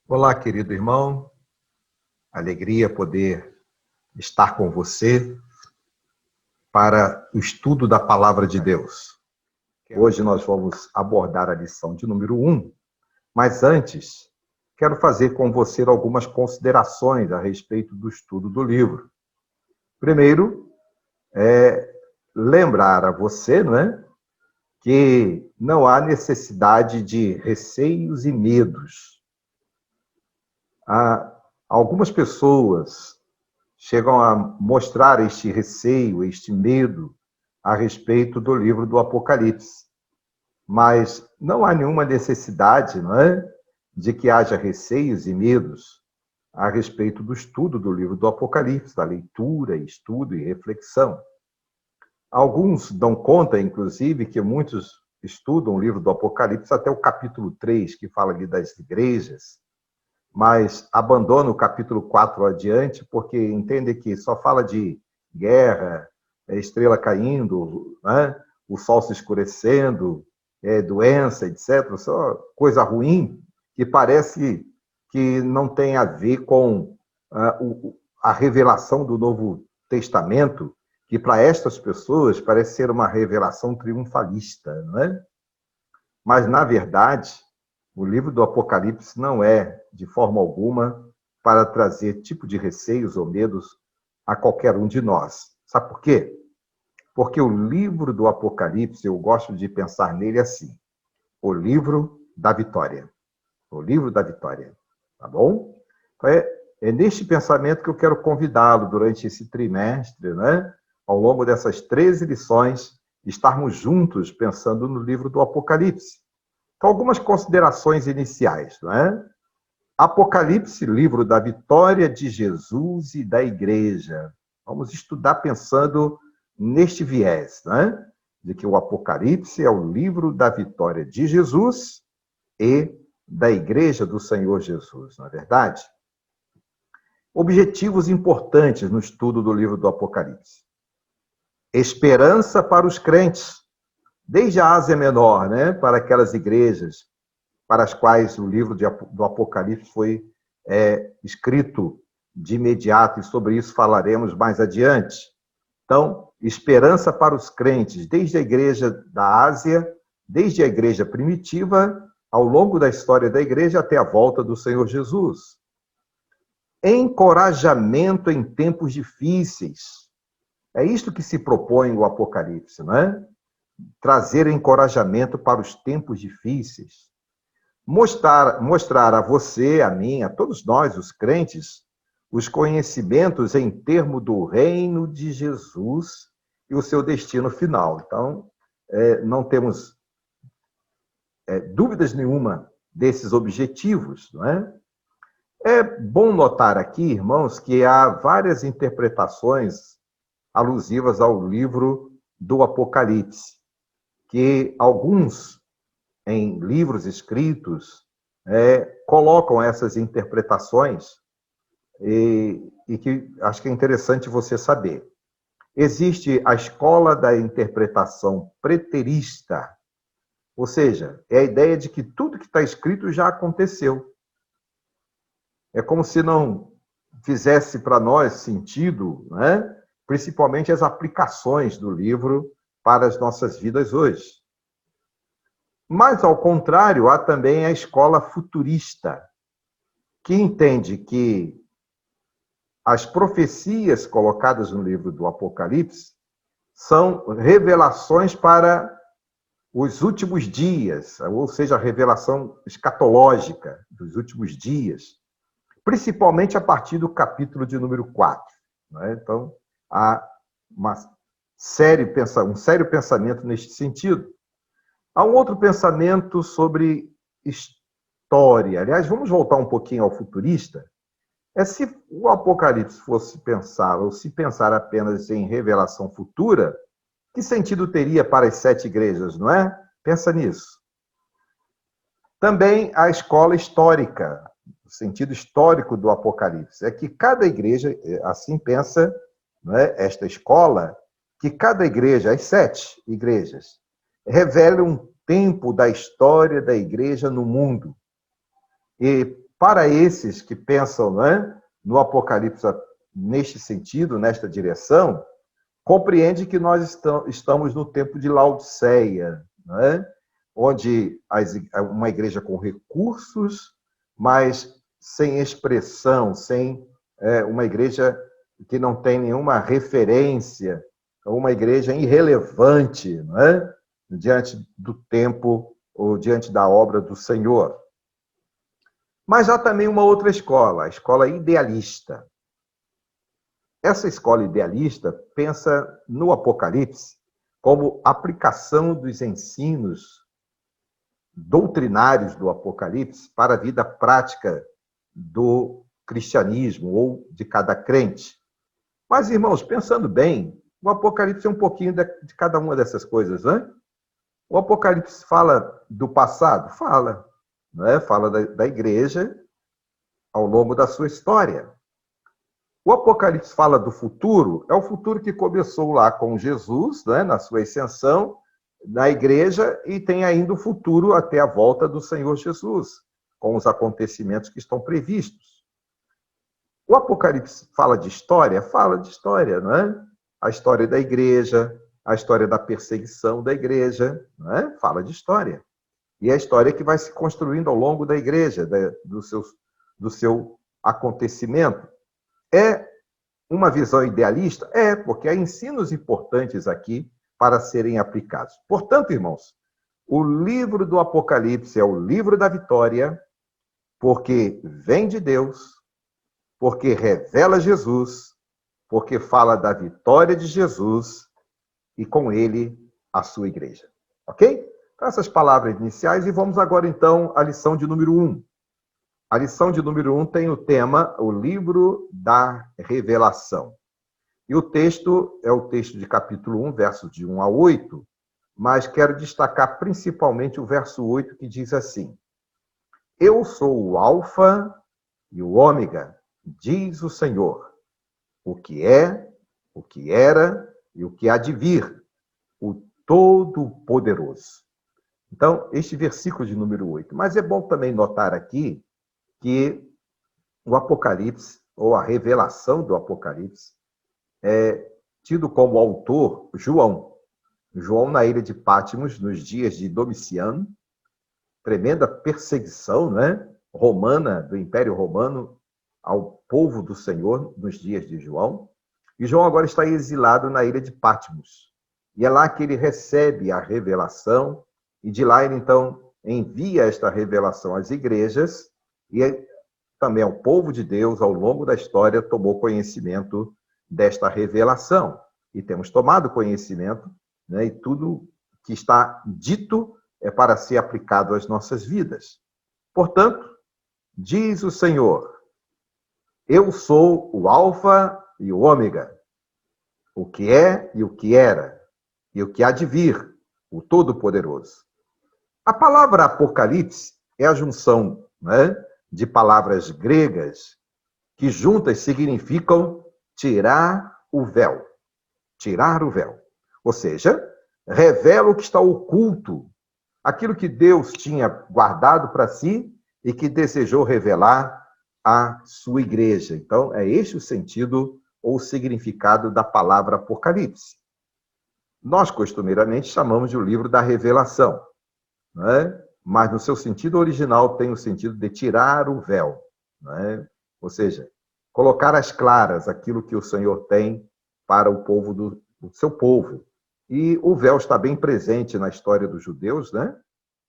Olá, querido irmão. Alegria poder estar com você para o estudo da Palavra de Deus. Hoje nós vamos abordar a lição de número 1, mas antes, quero fazer com você algumas considerações a respeito do estudo do livro. Primeiro, lembrar a você, que não há necessidade de receios e medos. Algumas pessoas chegam a mostrar este receio, este medo a respeito do livro do Apocalipse. Mas não há nenhuma necessidade, de que haja receios e medos a respeito do estudo do livro do Apocalipse, da leitura, estudo e reflexão. Alguns dão conta, inclusive, que muitos estudam o livro do Apocalipse até o capítulo 3, que fala ali das igrejas, mas abandona o capítulo 4 adiante, porque entende que só fala de guerra, estrela caindo, o sol se escurecendo, doença, etc. Só coisa ruim, que parece que não tem a ver com a revelação do Novo Testamento, que para estas pessoas parece ser uma revelação triunfalista, não é? Mas, na verdade, o livro do Apocalipse não é, de forma alguma, para trazer tipo de receios ou medos a qualquer um de nós. Sabe por quê? Porque o livro do Apocalipse, eu gosto de pensar nele assim: o livro da vitória. O livro da vitória. Tá bom? Então, é neste pensamento que eu quero convidá-lo durante esse trimestre, ao longo dessas 13 lições, estarmos juntos pensando no livro do Apocalipse. Então, algumas considerações iniciais, Apocalipse, livro da vitória de Jesus e da igreja. Vamos estudar pensando neste viés, de que o Apocalipse é o livro da vitória de Jesus e da igreja do Senhor Jesus, não é verdade? Objetivos importantes no estudo do livro do Apocalipse. Esperança para os crentes, desde a Ásia Menor, para aquelas igrejas para as quais o livro do Apocalipse foi escrito de imediato, e sobre isso falaremos mais adiante. Então, esperança para os crentes, desde a igreja da Ásia, desde a igreja primitiva, ao longo da história da igreja, até a volta do Senhor Jesus. Encorajamento em tempos difíceis. É isto que se propõe o Apocalipse, Trazer encorajamento para os tempos difíceis. Mostrar a você, a mim, a todos nós, os crentes, os conhecimentos em termos do reino de Jesus e o seu destino final. Então, não temos dúvidas nenhuma desses objetivos, É bom notar aqui, irmãos, que há várias interpretações alusivas ao livro do Apocalipse, que alguns, em livros escritos, colocam essas interpretações e que acho que é interessante você saber. Existe a escola da interpretação preterista, ou seja, é a ideia de que tudo que está escrito já aconteceu. É como se não fizesse para nós sentido, principalmente as aplicações do livro para as nossas vidas hoje. Mas, ao contrário, há também a escola futurista, que entende que as profecias colocadas no livro do Apocalipse são revelações para os últimos dias, ou seja, a revelação escatológica dos últimos dias, principalmente a partir do capítulo de número 4. Então, há um sério pensamento neste sentido. Há um outro pensamento sobre história. Aliás, vamos voltar um pouquinho ao futurista. Se o Apocalipse fosse pensar, ou se pensar apenas em revelação futura, que sentido teria para as 7 igrejas, não é? Pensa nisso. Também a escola histórica, o sentido histórico do Apocalipse, é que cada igreja, assim pensa, esta escola, que cada igreja, as 7 igrejas, revela um tempo da história da igreja no mundo. E para esses que pensam, não é, no Apocalipse neste sentido, nesta direção, compreende que nós estamos no tempo de Laodiceia, não é? Onde uma igreja com recursos, mas sem expressão, sem uma igreja que não tem nenhuma referência, uma igreja irrelevante, não é? Diante do tempo ou diante da obra do Senhor. Mas há também uma outra escola, a escola idealista. Essa escola idealista pensa no Apocalipse como aplicação dos ensinos doutrinários do Apocalipse para a vida prática do cristianismo ou de cada crente. Mas, irmãos, pensando bem, o Apocalipse é um pouquinho de cada uma dessas coisas, né? O Apocalipse fala do passado? Fala. Não é? Fala da igreja ao longo da sua história. O Apocalipse fala do futuro, é o futuro que começou lá com Jesus, né, na sua ascensão, na igreja, e tem ainda o futuro até a volta do Senhor Jesus, com os acontecimentos que estão previstos. O Apocalipse fala de história? Fala de história, não é? A história da igreja, a história da perseguição da igreja, não é? Fala de história. E é a história que vai se construindo ao longo da igreja, do seu acontecimento. É uma visão idealista? É, porque há ensinos importantes aqui para serem aplicados. Portanto, irmãos, o livro do Apocalipse é o livro da vitória, porque vem de Deus, porque revela Jesus, porque fala da vitória de Jesus e com ele a sua igreja. Ok? Então, essas palavras iniciais, e vamos agora então à lição de número 1. A lição de número 1 tem o tema, o livro da revelação. E o texto é o texto de capítulo 1, versos de 1 a 8, mas quero destacar principalmente o verso 8, que diz assim: Eu sou o Alfa e o Ômega, diz o Senhor, o que é, o que era e o que há de vir, o Todo-Poderoso. Então, este versículo de número 8. Mas é bom também notar aqui que o Apocalipse, ou a revelação do Apocalipse, é tido como autor João. João na ilha de Patmos, nos dias de Domiciano, tremenda perseguição, né, romana, do Império Romano, ao povo do Senhor, nos dias de João. E João agora está exilado na ilha de Patmos. E é lá que ele recebe a revelação, e de lá ele, então, envia esta revelação às igrejas, e também ao povo de Deus, ao longo da história, tomou conhecimento desta revelação. E temos tomado conhecimento, né, e tudo que está dito é para ser aplicado às nossas vidas. Portanto, diz o Senhor, eu sou o Alfa e o Ômega, o que é e o que era, e o que há de vir, o Todo-Poderoso. A palavra Apocalipse é a junção, né, de palavras gregas que juntas significam tirar o véu. Tirar o véu. Ou seja, revela o que está oculto, aquilo que Deus tinha guardado para si e que desejou revelar à sua igreja. Então, é este o sentido ou o significado da palavra Apocalipse. Nós, costumeiramente, chamamos de o livro da revelação, não é? Mas no seu sentido original tem o sentido de tirar o véu, não é? Ou seja, colocar às claras aquilo que o Senhor tem para o povo do seu povo. E o véu está bem presente na história dos judeus, né?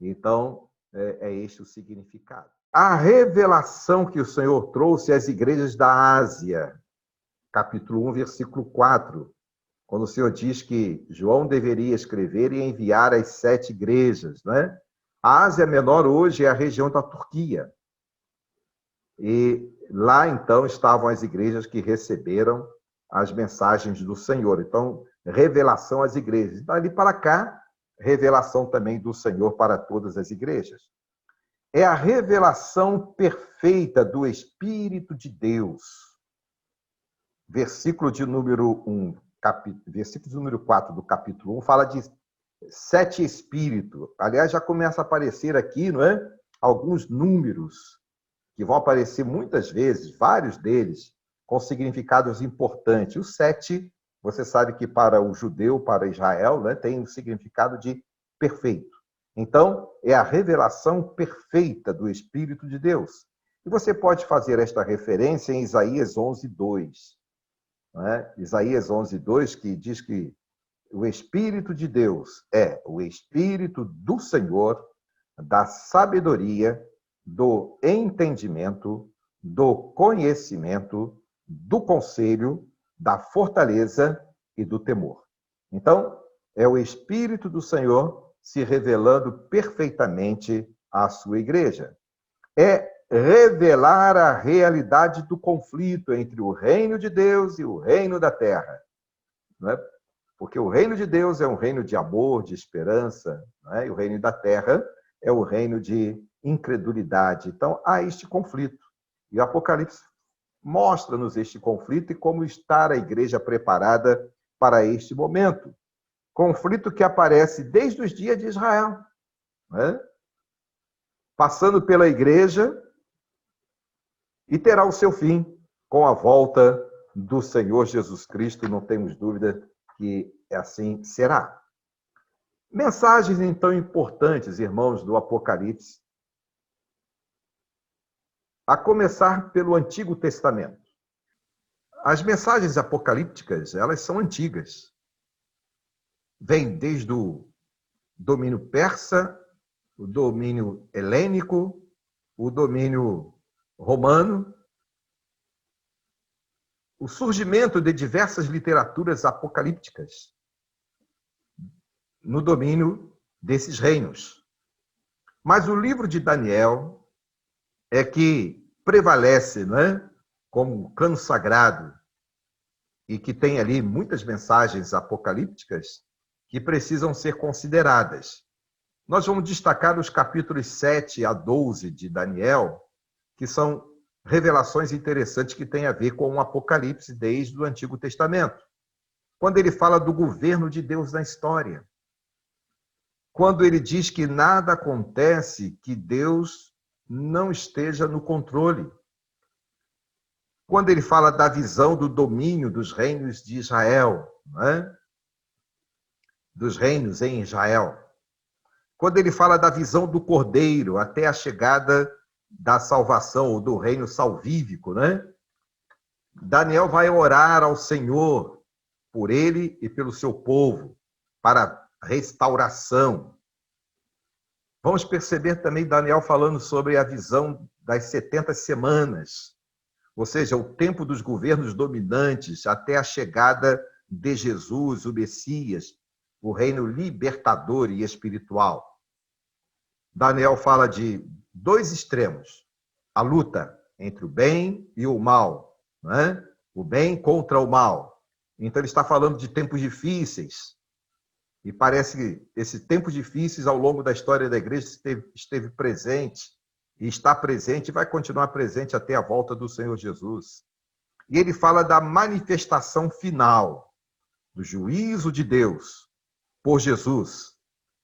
Então, é este o significado. A revelação que o Senhor trouxe às igrejas da Ásia, capítulo 1, versículo 4, quando o Senhor diz que João deveria escrever e enviar às 7 igrejas, né? A Ásia Menor hoje é a região da Turquia. E lá, então, estavam as igrejas que receberam as mensagens do Senhor. Então, revelação às igrejas. Dali para cá, revelação também do Senhor para todas as igrejas. É a revelação perfeita do Espírito de Deus. Versículo de número 1, versículo de número 4 do capítulo 1 fala de 7 espíritos. Aliás, já começa a aparecer aqui, não é? Alguns números que vão aparecer muitas vezes, vários deles, com significados importantes. O 7, você sabe que para o judeu, para Israel, né, tem o significado de perfeito. Então, é a revelação perfeita do Espírito de Deus. E você pode fazer esta referência em Isaías 11:2. Né? Isaías 11:2, que diz que o Espírito de Deus é o Espírito do Senhor, da sabedoria, do entendimento, do conhecimento, do conselho, da fortaleza e do temor. Então, é o Espírito do Senhor se revelando perfeitamente à sua igreja. É revelar a realidade do conflito entre o reino de Deus e o reino da terra. Não é? Porque o reino de Deus é um reino de amor, de esperança, não é? E o reino da terra é o reino de incredulidade. Então, há este conflito. E o Apocalipse mostra-nos este conflito e como estar a igreja preparada para este momento. Conflito que aparece desde os dias de Israel, né? Passando pela igreja, e terá o seu fim com a volta do Senhor Jesus Cristo, não temos dúvida que assim será. Mensagens, então, importantes, irmãos, do Apocalipse, a começar pelo Antigo Testamento. As mensagens apocalípticas, elas são antigas. Vêm desde o domínio persa, o domínio helênico, o domínio romano, o surgimento de diversas literaturas apocalípticas no domínio desses reinos. Mas o livro de Daniel é que prevalece, não é? Como cano sagrado, e que tem ali muitas mensagens apocalípticas que precisam ser consideradas. Nós vamos destacar os capítulos 7 a 12 de Daniel, que são revelações interessantes que têm a ver com o Apocalipse desde o Antigo Testamento. Quando ele fala do governo de Deus na história. Quando ele diz que nada acontece que Deus não esteja no controle. Quando ele fala da visão do domínio dos reinos de Israel, não é? Dos reinos em Israel. Quando ele fala da visão do Cordeiro até a chegada da salvação, ou do reino salvífico, né? Daniel vai orar ao Senhor por ele e pelo seu povo, para restauração. Vamos perceber também Daniel falando sobre a visão das 70 semanas, ou seja, o tempo dos governos dominantes até a chegada de Jesus, o Messias, o reino libertador e espiritual. Daniel fala de dois extremos, a luta entre o bem e o mal, não é? O bem contra o mal. Então ele está falando de tempos difíceis, e parece que esses tempos difíceis ao longo da história da igreja esteve presente, e está presente e vai continuar presente até a volta do Senhor Jesus. E ele fala da manifestação final, do juízo de Deus por Jesus,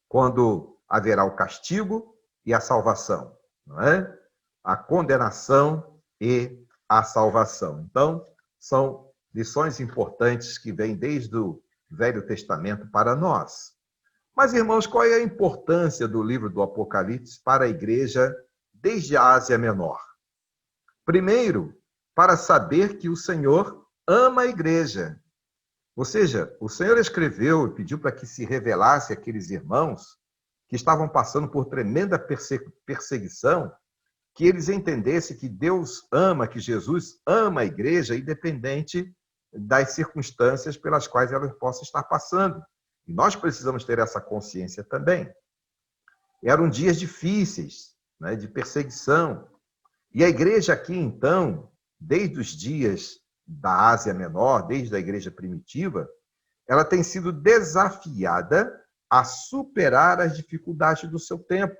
quando haverá o castigo e a salvação, não é? A condenação e a salvação. Então, são lições importantes que vêm desde o Velho Testamento para nós. Mas, irmãos, qual é a importância do livro do Apocalipse para a igreja desde a Ásia Menor? Primeiro, para saber que o Senhor ama a igreja. Ou seja, o Senhor escreveu e pediu para que se revelasse àqueles irmãos que estavam passando por tremenda perseguição, que eles entendessem que Deus ama, que Jesus ama a igreja, independente das circunstâncias pelas quais ela possa estar passando. E nós precisamos ter essa consciência também. Eram dias difíceis, né, de perseguição. E a igreja aqui, então, desde os dias da Ásia Menor, desde a igreja primitiva, ela tem sido desafiada a superar as dificuldades do seu tempo.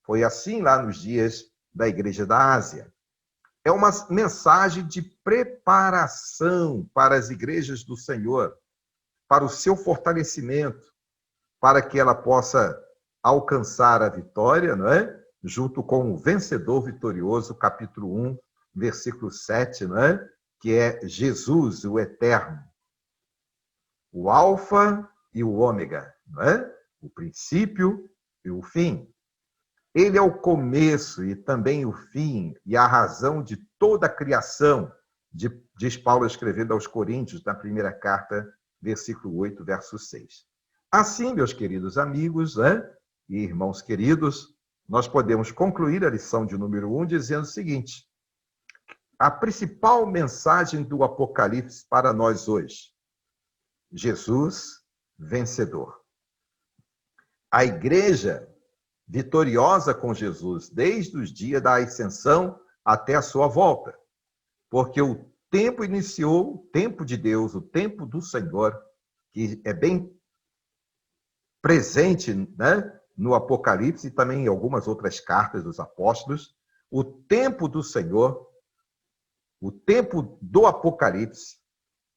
Foi assim lá nos dias da igreja da Ásia. É uma mensagem de preparação para as igrejas do Senhor, para o seu fortalecimento, para que ela possa alcançar a vitória, não é? junto com o Vencedor Vitorioso, capítulo 1, versículo 7, né? Que é Jesus, o Eterno, o Alfa e o Ômega, né? O princípio e o fim. Ele é o começo e também o fim e a razão de toda a criação, diz Paulo escrevendo aos Coríntios, na primeira carta, versículo 8, verso 6. Assim, meus queridos amigos, né, e irmãos queridos, nós podemos concluir a lição de número 1 dizendo o seguinte: a principal mensagem do Apocalipse para nós hoje: Jesus vencedor. A igreja vitoriosa com Jesus, desde os dias da ascensão até a sua volta. Porque o tempo iniciou, o tempo de Deus, o tempo do Senhor, que é bem presente, né, no Apocalipse e também em algumas outras cartas dos apóstolos. O tempo do Senhor, o tempo do Apocalipse,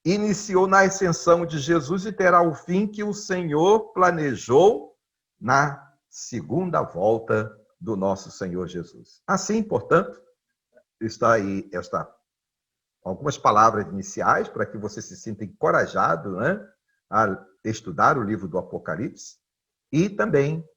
iniciou na ascensão de Jesus e terá o fim que o Senhor planejou na segunda volta do nosso Senhor Jesus. Assim, portanto, está aí algumas palavras iniciais para que você se sinta encorajado, né, a estudar o livro do Apocalipse e também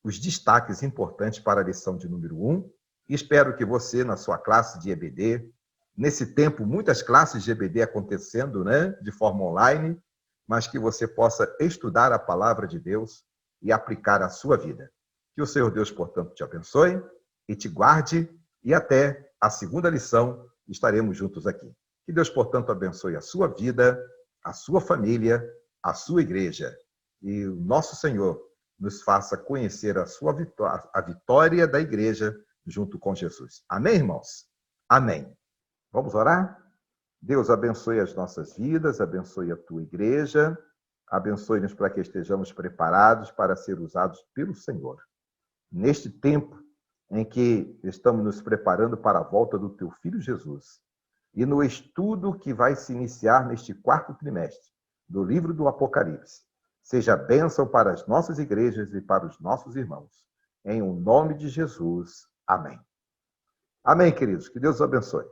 os destaques importantes para a lição de número 1. E espero que você, na sua classe de EBD, nesse tempo, muitas classes de EBD acontecendo, né, de forma online, mas que você possa estudar a palavra de Deus e aplicar à sua vida. Que o Senhor Deus, portanto, te abençoe e te guarde, e até a segunda lição estaremos juntos aqui. Que Deus, portanto, abençoe a sua vida, a sua família, a sua igreja. E o nosso Senhor nos faça conhecer a vitória da igreja junto com Jesus. Amém, irmãos? Amém. Vamos orar? Deus abençoe as nossas vidas, abençoe a tua igreja, abençoe-nos para que estejamos preparados para ser usados pelo Senhor. Neste tempo em que estamos nos preparando para a volta do teu Filho Jesus, e no estudo que vai se iniciar neste quarto trimestre do livro do Apocalipse, seja bênção para as nossas igrejas e para os nossos irmãos. Em o nome de Jesus. Amém. Amém, queridos. Que Deus os abençoe.